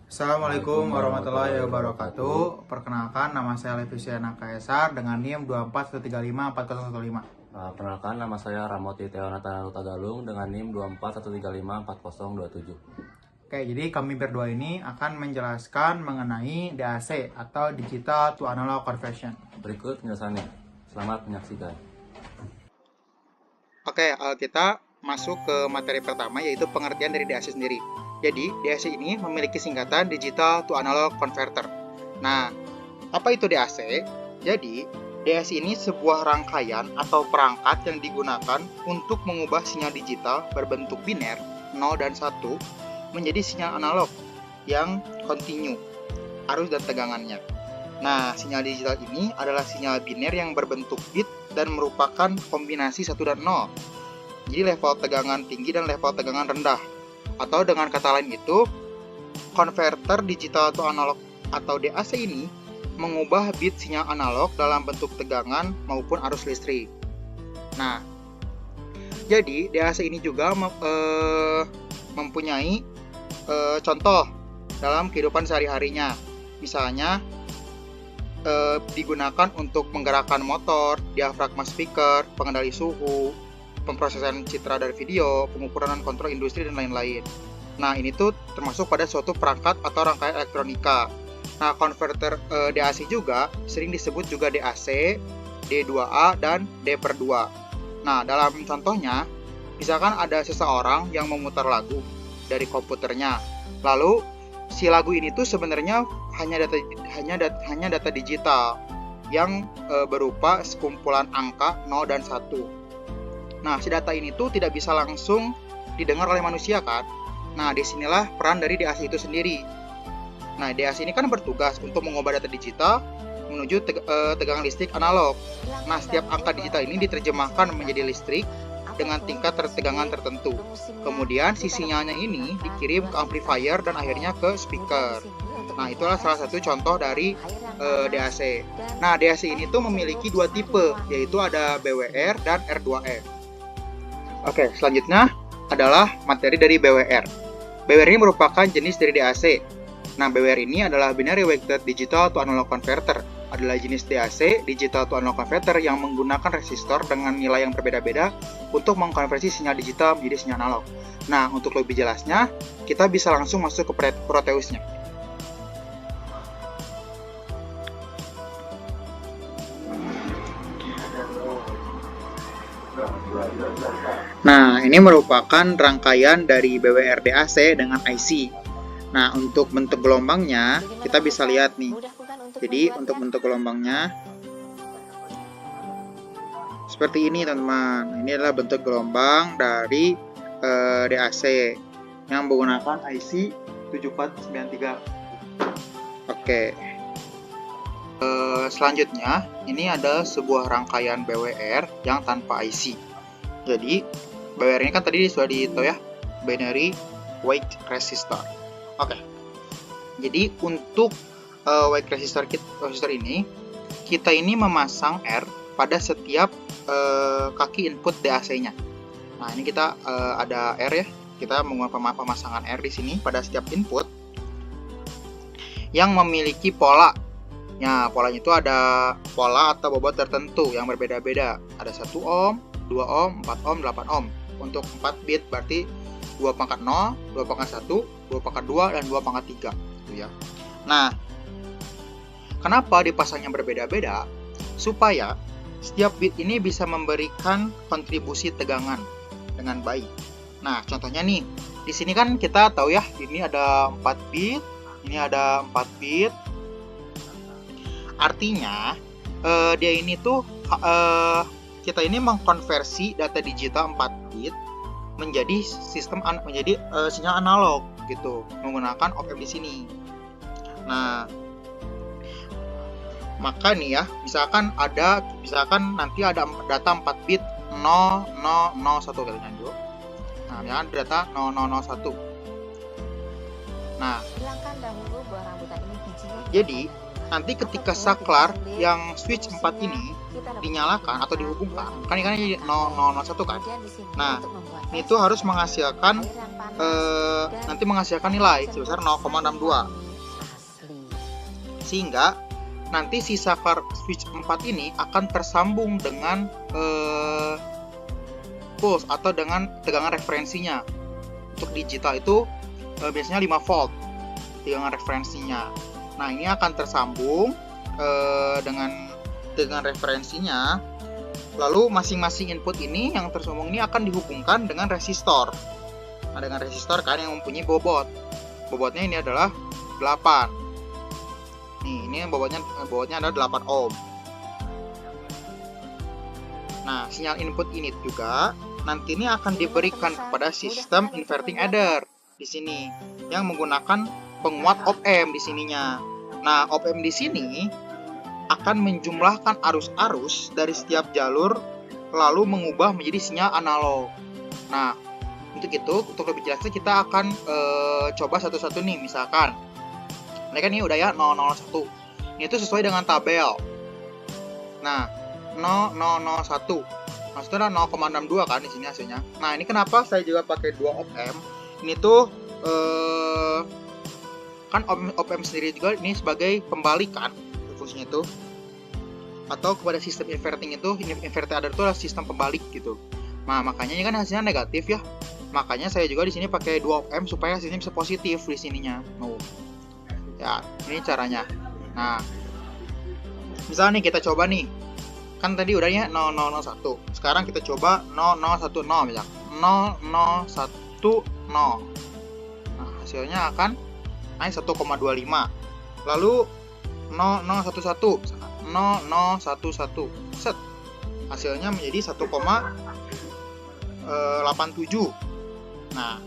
Assalamualaikum warahmatullahi wabarakatuh. Perkenalkan, nama saya Levisiana Kaisar dengan NIM 241354015. Perkenalkan, nama saya Ramoti Teonata Tagalung dengan NIM 241354027. Oke, jadi kami berdua ini akan menjelaskan mengenai DAC atau Digital to Analog Conversion. Berikut penjelasannya. Selamat menyaksikan. Oke, kita masuk ke materi pertama, yaitu pengertian dari DAC sendiri. Jadi, DAC ini memiliki singkatan Digital to Analog Converter. Nah, apa itu DAC? Jadi, DAC ini sebuah rangkaian atau perangkat yang digunakan untuk mengubah sinyal digital berbentuk biner 0 dan 1 menjadi sinyal analog yang kontinu, arus dan tegangannya. Nah, sinyal digital ini adalah sinyal biner yang berbentuk bit dan merupakan kombinasi 1 dan 0. Jadi level tegangan tinggi dan level tegangan rendah. Atau dengan kata lain itu, konverter digital to analog atau DAC ini mengubah bit sinyal analog dalam bentuk tegangan maupun arus listrik. Nah, jadi DAC ini juga mempunyai contoh dalam kehidupan sehari-harinya. Misalnya, digunakan untuk menggerakkan motor, diafragma speaker, pengendali suhu, pemrosesan citra dan video, pengukuran dan kontrol industri, dan lain-lain. Nah, ini tuh termasuk pada suatu perangkat atau rangkaian elektronika. Nah, konverter DAC juga sering disebut juga DAC, D2A, dan D/2. Nah, dalam contohnya, misalkan ada seseorang yang memutar lagu dari komputernya. Lalu, si lagu ini tuh sebenarnya hanya data digital yang berupa sekumpulan angka 0 dan 1. Nah, si data ini tuh tidak bisa langsung didengar oleh manusia kan? Nah, disinilah peran dari DAC itu sendiri. Nah, DAC ini kan bertugas untuk mengubah data digital menuju tegangan listrik analog. Nah, setiap angka digital ini diterjemahkan menjadi listrik dengan tingkat tegangan tertentu. Kemudian si sinyalnya ini dikirim ke amplifier dan akhirnya ke speaker. Nah, itulah salah satu contoh dari DAC. Nah, DAC ini tuh memiliki dua tipe, yaitu ada BWR dan R2M. Oke, selanjutnya adalah materi dari BWR. BWR ini merupakan jenis dari DAC. Nah, BWR ini adalah Binary Weighted Digital to Analog Converter. Adalah jenis DAC, Digital to Analog Converter, yang menggunakan resistor dengan nilai yang berbeda-beda untuk mengkonversi sinyal digital menjadi sinyal analog. Nah, untuk lebih jelasnya, kita bisa langsung masuk ke Proteusnya. Nah, ini merupakan rangkaian dari BWR DAC dengan IC. Nah, untuk bentuk gelombangnya, kita bisa lihat nih. Jadi, untuk bentuk gelombangnya seperti ini, teman-teman. Ini adalah bentuk gelombang dari DAC yang menggunakan IC 7493. Oke. Selanjutnya, ini ada sebuah rangkaian BWR yang tanpa IC. Jadi, BWR ini kan tadi sudah ditahu ya, Binary Weight Resistor. Oke. Jadi, untuk weight resistor ini, kita ini memasang R pada setiap kaki input DAC-nya. Nah, ini kita ada R ya. Kita menggunakan pemasangan R di sini pada setiap input yang memiliki pola. Ya, polanya itu ada pola atau bobot tertentu yang berbeda-beda. Ada 1 ohm, 2 ohm, 4 ohm, 8 ohm. Untuk 4 bit berarti 2/0, 2/1, 2/2, dan 2/3 gitu ya. Nah, kenapa dipasangnya berbeda-beda? Supaya setiap bit ini bisa memberikan kontribusi tegangan dengan baik. Nah, contohnya nih, di sini kan kita tahu ya, ini ada 4 bit, ini ada 4 bit. Artinya, dia ini tuh kita ini mengkonversi data digital 4 bit menjadi sinyal analog gitu, menggunakan op-amp di sini. Nah, maka nih ya, misalkan nanti ada data 4 bit 0001 kali dulu. Nah, misalkan data 0001. Nah, jadi nanti ketika saklar yang switch 4 ini dinyalakan atau dihubungkan, kan ini 0001 kan. Nah, ini tuh harus menghasilkan nanti menghasilkan nilai sebesar 0,62. Sehingga nanti sisa switch 4 ini akan tersambung dengan pulse atau dengan tegangan referensinya. Untuk digital itu biasanya 5 volt tegangan referensinya. Nah, ini akan tersambung dengan tegangan referensinya. Lalu masing-masing input ini yang tersambung ini akan dihubungkan dengan resistor. Nah, dengan resistor kan yang mempunyai bobot. Bobotnya ini adalah 8. Nih, ini bobotnya adalah 8 ohm. Nah, sinyal input ini juga nanti ini akan diberikan kepada sistem inverting adder di sini yang menggunakan penguat op-amp di sininya. Nah, op-amp di sini akan menjumlahkan arus-arus dari setiap jalur lalu mengubah menjadi sinyal analog. Nah, untuk itu, untuk lebih jelasnya kita akan coba satu-satu nih. Misalkan ini kan ini udah ya 001. Ini tuh sesuai dengan tabel. Nah, 0001. Maksudnya 0,62 kan di sini hasilnya. Nah, ini kenapa saya juga pakai 2 op-amp? Ini tuh kan op-amp sendiri juga ini sebagai pembalikan fungsinya itu, atau kepada sistem inverting itu, inverter adder itu adalah sistem pembalik gitu. Nah, makanya ini kan hasilnya negatif ya. Makanya saya juga di sini pakai 2 op-amp supaya hasilnya bisa positif di sininya. Ya, ini caranya. Nah, misalnya nih kita coba nih. Kan tadi udahnya 0001. Sekarang kita coba 0010 misalnya. 0010. Nah, hasilnya akan naik 1,25. Lalu 0011 misalkan 0011 set, hasilnya menjadi 1,87. Nah,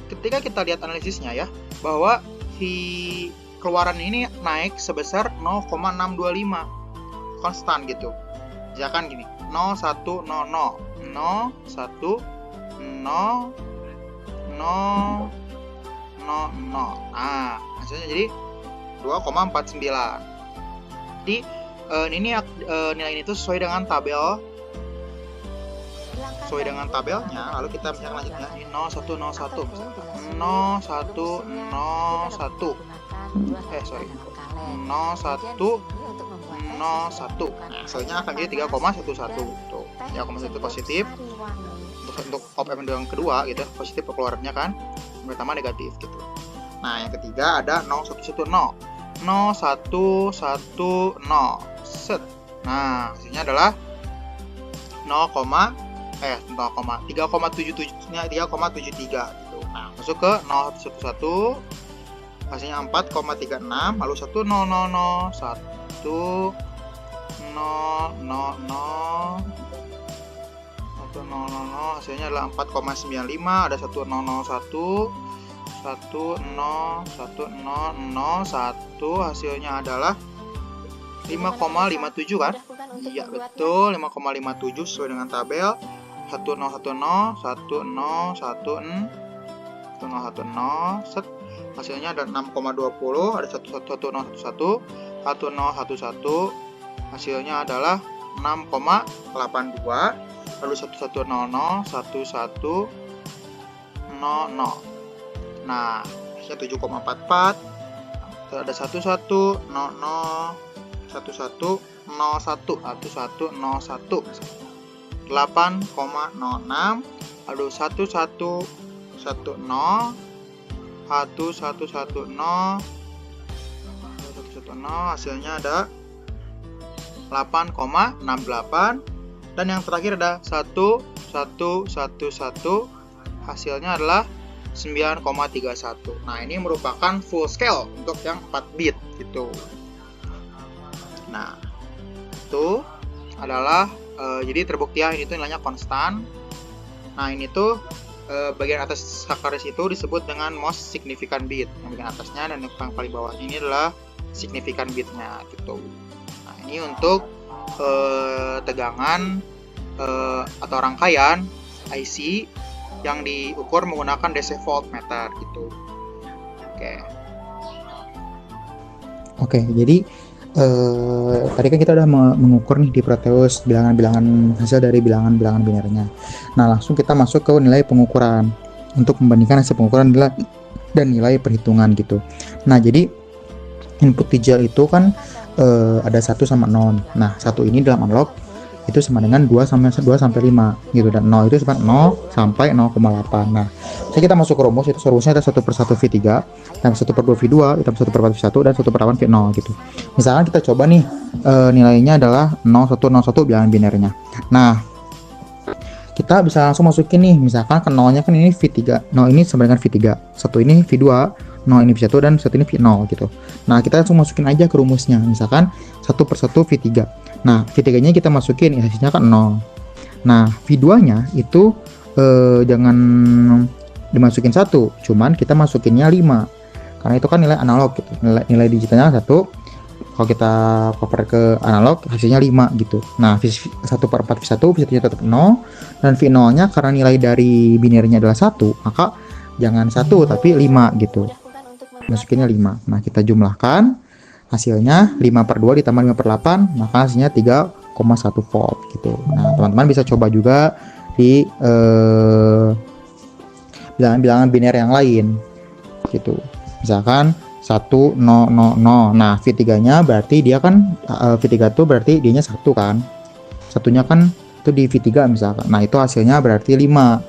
ketika kita lihat analisisnya ya, bahwa si keluaran ini naik sebesar 0,625 konstan gitu. Misalkan gini 0100 0100 000. Nah, hasilnya jadi 2,49. Jadi ini nilai ini tuh sesuai dengan tabel. Sesuai dengan tabelnya. Lalu kita misalkan lanjutnya ini 0101 0101 0101. Nah, hasilnya akan jadi 3,11 tuh. 3,1 positif untuk op-amp yang kedua gitu, positif keluarnya kan. Yang pertama negatif gitu. Nah, yang ketiga ada 0110 0110 set. Nah, hasilnya adalah 3,73 gitu. Nah, masuk ke 0111 hasilnya 4,36, lalu 1,000 hasilnya adalah 4,95, ada 1,001 hasilnya adalah 5,57 kan? Iya betul, 5,57 sesuai dengan tabel. 1010 set, hasilnya ada 6,20, ada 1,1011 hasilnya adalah 6,82, lalu 1,100 nah hasilnya 7,44, ada 1100 1101 8,06, lalu 1110 hasilnya ada 8,68, dan yang terakhir ada 1111 hasilnya adalah 9,31. Nah, ini merupakan full scale untuk yang 4 bit gitu. Nah, itu adalah jadi terbukti ya, ini tuh nilainya konstan. Nah, ini tuh bagian atas harddisk itu disebut dengan most significant bit. Yang bagian atasnya dan yang paling bawah ini adalah significant bitnya gitu. Nah, ini untuk tegangan atau rangkaian IC yang diukur menggunakan DC voltmeter gitu. Oke, jadi tadi kan kita udah mengukur nih di Proteus bilangan-bilangan hasil dari bilangan-bilangan binernya. Nah, langsung kita masuk ke nilai pengukuran. untuk membandingkan hasil pengukuran dan nilai perhitungan gitu. Nah, jadi input digital itu kan ada 1 sama 0. Nah, 1 ini dalam analog itu sama dengan 2 sampai 5 gitu, dan 0 itu sama 0 sampai 0,8. Nah, jadi kita masuk ke rumus, itu rumusnya ada 1/1 V3, dan 1/2 V2, ditambah 1/4 V1, dan 1/8 V0 gitu. Misalkan kita coba nih nilainya adalah 0101 bilangan binernya. Nah, kita bisa langsung masukin nih, misalkan ke 0-nya kan ini V3, 0 ini sama dengan V3, 1 ini V2, 0 ini V1, dan 1 ini V0 gitu. Nah, kita langsung masukin aja ke rumusnya, misalkan 1/1 V3. Nah, V3-nya kita masukin, hasilnya kan 0. Nah, V2-nya itu jangan dimasukin 1, cuman kita masukinnya 5. Karena itu kan nilai analog gitu. Nilai digitalnya 1. Kalau kita convert ke analog hasilnya 5 gitu. Nah, 1/4 V1, V1-nya tetap 0, dan V0-nya karena nilai dari binernya adalah 1, maka jangan 1 tapi 5 gitu. Masukinnya 5. Nah, kita jumlahkan, hasilnya 5/2 ditambah 5/8, maka hasilnya 3,1 volt gitu. Nah, teman-teman bisa coba juga di bilangan-bilangan biner yang lain gitu. Misalkan 1, 0, 0, 0. Nah, V3-nya berarti dia kan V3 itu berarti dianya 1 kan. Satunya kan itu di V3 misalkan. Nah, itu hasilnya berarti 5.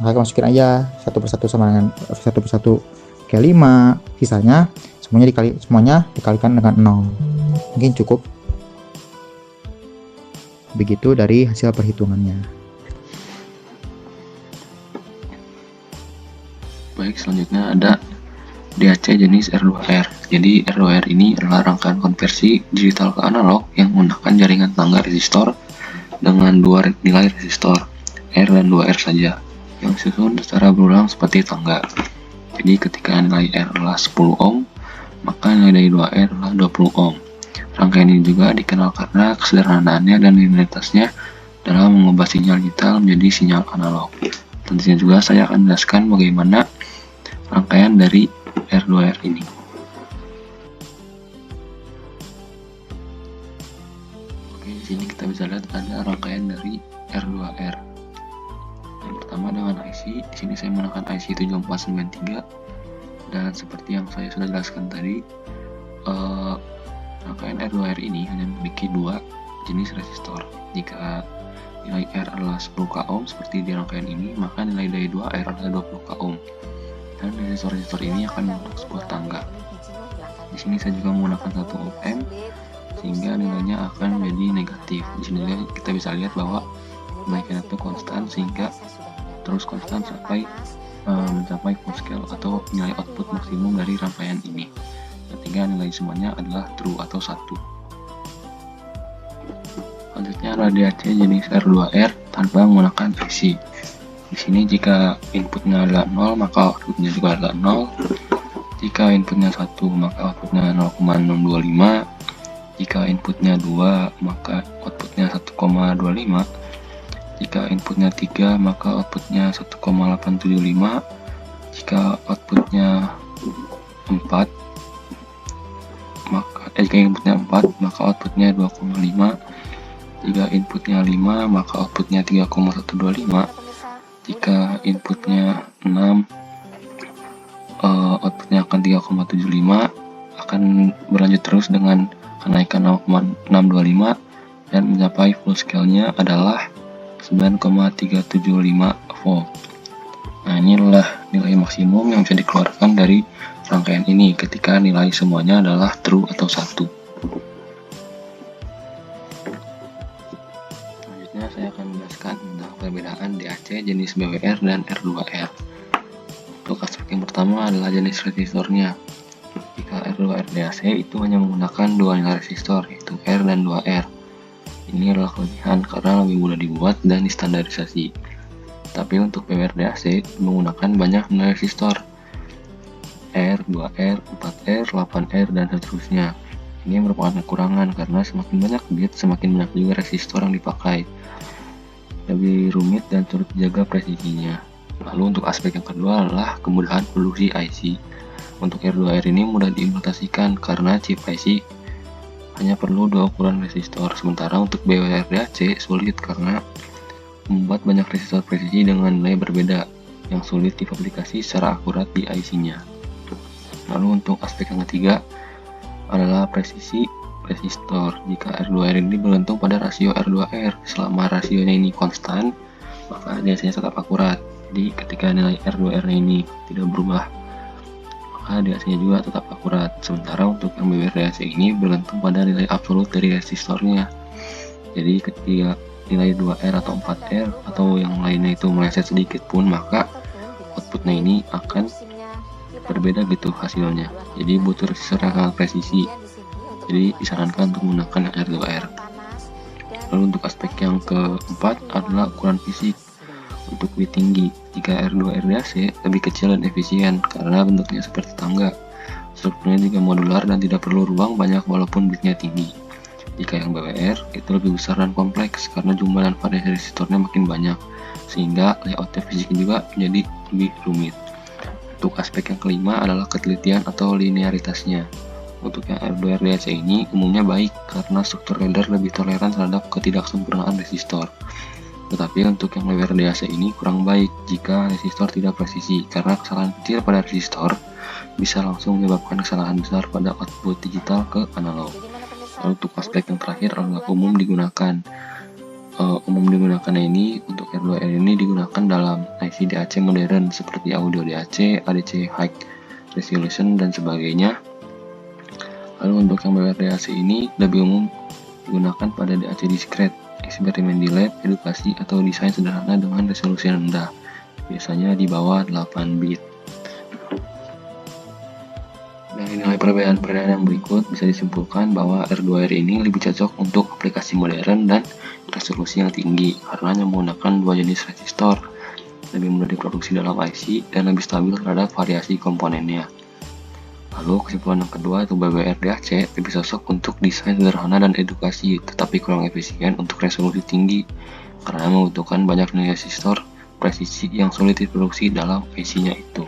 Maka masukin aja 1/1 sama dengan 1/1 ke 5, sisanya semuanya dikalikan dengan 0. Mungkin cukup begitu dari hasil perhitungannya. Baik, selanjutnya ada DAC jenis R2R. Jadi R2R ini adalah rangkaian konversi digital ke analog yang menggunakan jaringan tangga resistor dengan 2 nilai resistor R dan 2R saja yang disusun secara berulang seperti tangga. Jadi ketika nilai R adalah 10 ohm, maka nilai dari 2R adalah 20 ohm. Rangkaian ini juga dikenal karena kesederhanaannya dan linearitasnya dalam mengubah sinyal digital menjadi sinyal analog. Tentunya juga saya akan menjelaskan bagaimana rangkaian dari R2R ini. Oke, di sini kita bisa lihat ada rangkaian dari R2R. Yang pertama dengan IC, di sini saya menggunakan IC 7493, dan seperti yang saya sudah jelaskan tadi, rangkaian R2R ini hanya memiliki 2 jenis resistor. Jika nilai R adalah 10 k ohm seperti di rangkaian ini, maka nilai dari 2R adalah 20 k ohm. Dan resistor-resistor ini akan membentuk sebuah tangga. Di sini saya juga menggunakan 1 ohm sehingga nilainya akan menjadi negatif. Di sini kita bisa lihat bahwa kenaikan itu konstan sehingga terus konstan sampai mencapai full scale atau nilai output maksimum dari rangkaian ini. Sehingga nilai semuanya adalah true atau 1. Selanjutnya ada DAC jenis R2R tanpa menggunakan IC. Di sini jika inputnya adalah 0, maka outputnya juga adalah 0. Jika inputnya 1, maka outputnya 0,625. Jika inputnya 2, maka outputnya 1,25. Jika inputnya 3, maka outputnya 1,875. Jika outputnya 4, maka outputnya 2,5. Jika inputnya 5, maka outputnya 3,125. Jika inputnya 6, outputnya akan 3,75, akan berlanjut terus dengan kenaikan 0,625 dan mencapai full scale-nya adalah 9,375 volt. Nah, inilah nilai maksimum yang bisa dikeluarkan dari rangkaian ini ketika nilai semuanya adalah true atau 1. Selanjutnya saya akan menjelaskan tentang perbedaan DAC jenis BWR dan R2R. Untuk aspek yang pertama adalah jenis resistornya. Jika R2R DAC itu hanya menggunakan 2 nilai resistor, yaitu R dan 2R. Ini adalah kelebihan karena lebih mudah dibuat dan distandarisasi. Tapi untuk BWR DAC menggunakan banyak nilai resistor, R, 2R, 4R, 8R, dan seterusnya. Ini merupakan kekurangan karena semakin banyak bit, semakin banyak juga resistor yang dipakai. Lebih rumit dan sulit dijaga presisinya. Lalu untuk aspek yang kedua adalah kemudahan produksi IC. Untuk R2R ini mudah diimplementasikan karena chip IC hanya perlu 2 ukuran resistor. Sementara untuk BWR DAC sulit karena membuat banyak resistor presisi dengan nilai berbeda. yang sulit dipublikasi secara akurat di IC-nya. Lalu untuk aspek yang ketiga adalah presisi resistor. Jika R2R ini bergantung pada rasio R2R, selama rasionya ini konstan, maka DAC-nya tetap akurat. Jadi ketika nilai R2R ini tidak berubah, maka DAC-nya juga tetap akurat. Sementara untuk yang BWR DAC ini bergantung pada nilai absolut dari resistornya. Jadi ketika nilai 2R atau 4R atau yang lainnya itu meleset sedikit pun, maka outputnya ini akan berbeda gitu hasilnya. Jadi butuh resistor yang sangat presisi. Jadi disarankan untuk menggunakan yang R2R. Lalu untuk aspek yang keempat adalah ukuran fisik. Untuk bit tinggi, jika R2R DAC lebih kecil dan efisien karena bentuknya seperti tangga. Strukturnya juga modular dan tidak perlu ruang banyak walaupun bitnya tinggi. Jika yang BWR itu lebih besar dan kompleks karena jumlah dan variasi resistornya makin banyak, sehingga layoutnya fisiknya juga menjadi lebih rumit. Untuk aspek yang kelima adalah ketelitian atau linearitasnya. Untuk yang R2R DAC ini umumnya baik karena struktur ladder lebih toleran terhadap ketidaksempurnaan resistor. Tetapi untuk yang BWR DAC ini kurang baik jika resistor tidak presisi, karena kesalahan kecil pada resistor bisa langsung menyebabkan kesalahan besar pada output digital ke analog. Lalu untuk aspek yang terakhir adalah umum digunakan. Umum digunakannya ini untuk R2R ini digunakan dalam IC DAC modern seperti audio DAC, ADC High Resolution dan sebagainya. Lalu untuk yang BWR DAC ini lebih umum digunakan pada DAC discrete, eksperimen di lab, edukasi, atau desain sederhana dengan resolusi rendah, biasanya di bawah 8 bit. Dari nilai perbedaan yang berikut bisa disimpulkan bahwa R2R ini lebih cocok untuk aplikasi modern dan resolusi yang tinggi karena hanya menggunakan dua jenis resistor, lebih mudah diproduksi dalam IC, dan lebih stabil terhadap variasi komponennya. Lalu kesimpulan yang kedua itu BWR DAC lebih cocok untuk desain sederhana dan edukasi, tetapi kurang efisien untuk resolusi tinggi karena membutuhkan banyak nilai resistor presisi yang sulit diproduksi dalam IC-nya itu.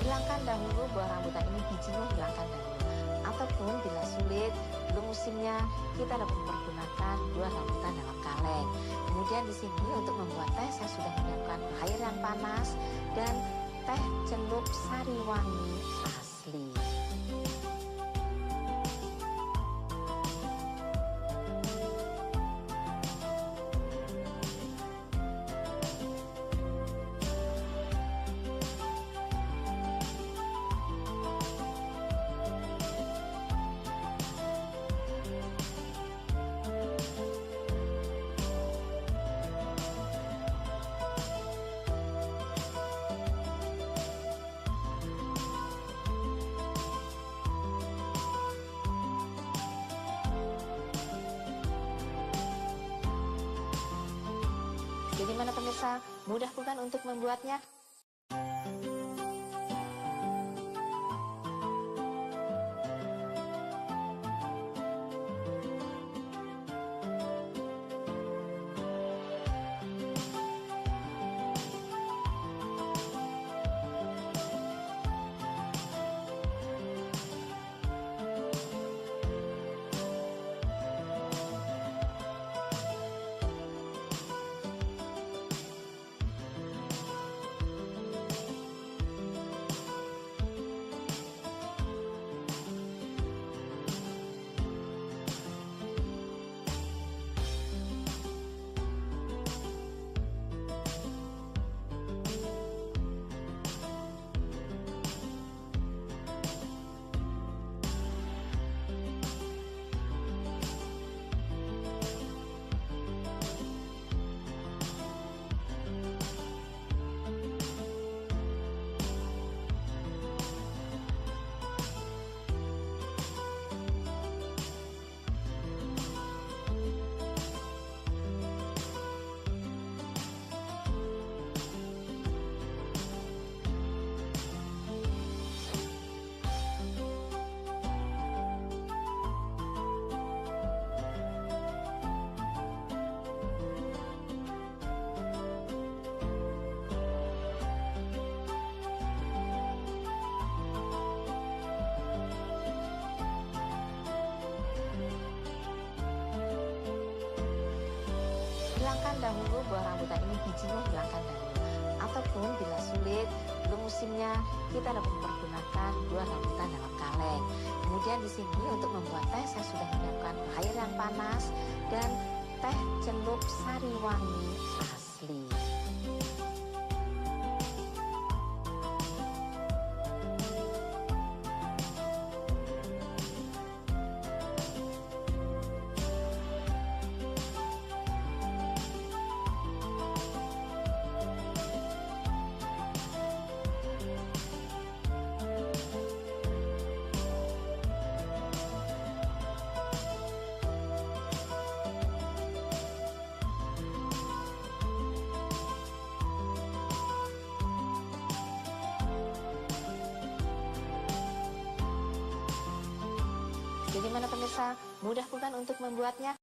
Hilangkan dahulu buah rambutan ini, bijinya hilangkan dahulu. Ataupun bila sulit, belum musimnya, kita dapat mempergunakan buah rambutan dalam kaleng. Kemudian di sini untuk membuat teh saya sudah menyiapkan air yang panas dan teh celup sari wangi asli. Bagaimana pemirsa? Mudah bukan untuk membuatnya? hilangkan dahulu buah rambutan ini, bijinya hilangkan dahulu. Ataupun bila sulit, belum musimnya, kita dapat mempergunakan buah rambutan dalam kaleng. Kemudian di sini untuk membuat teh saya sudah menyiapkan air yang panas dan teh celup sari wangi asli. Jadi mana pemirsa, mudah bukan untuk membuatnya?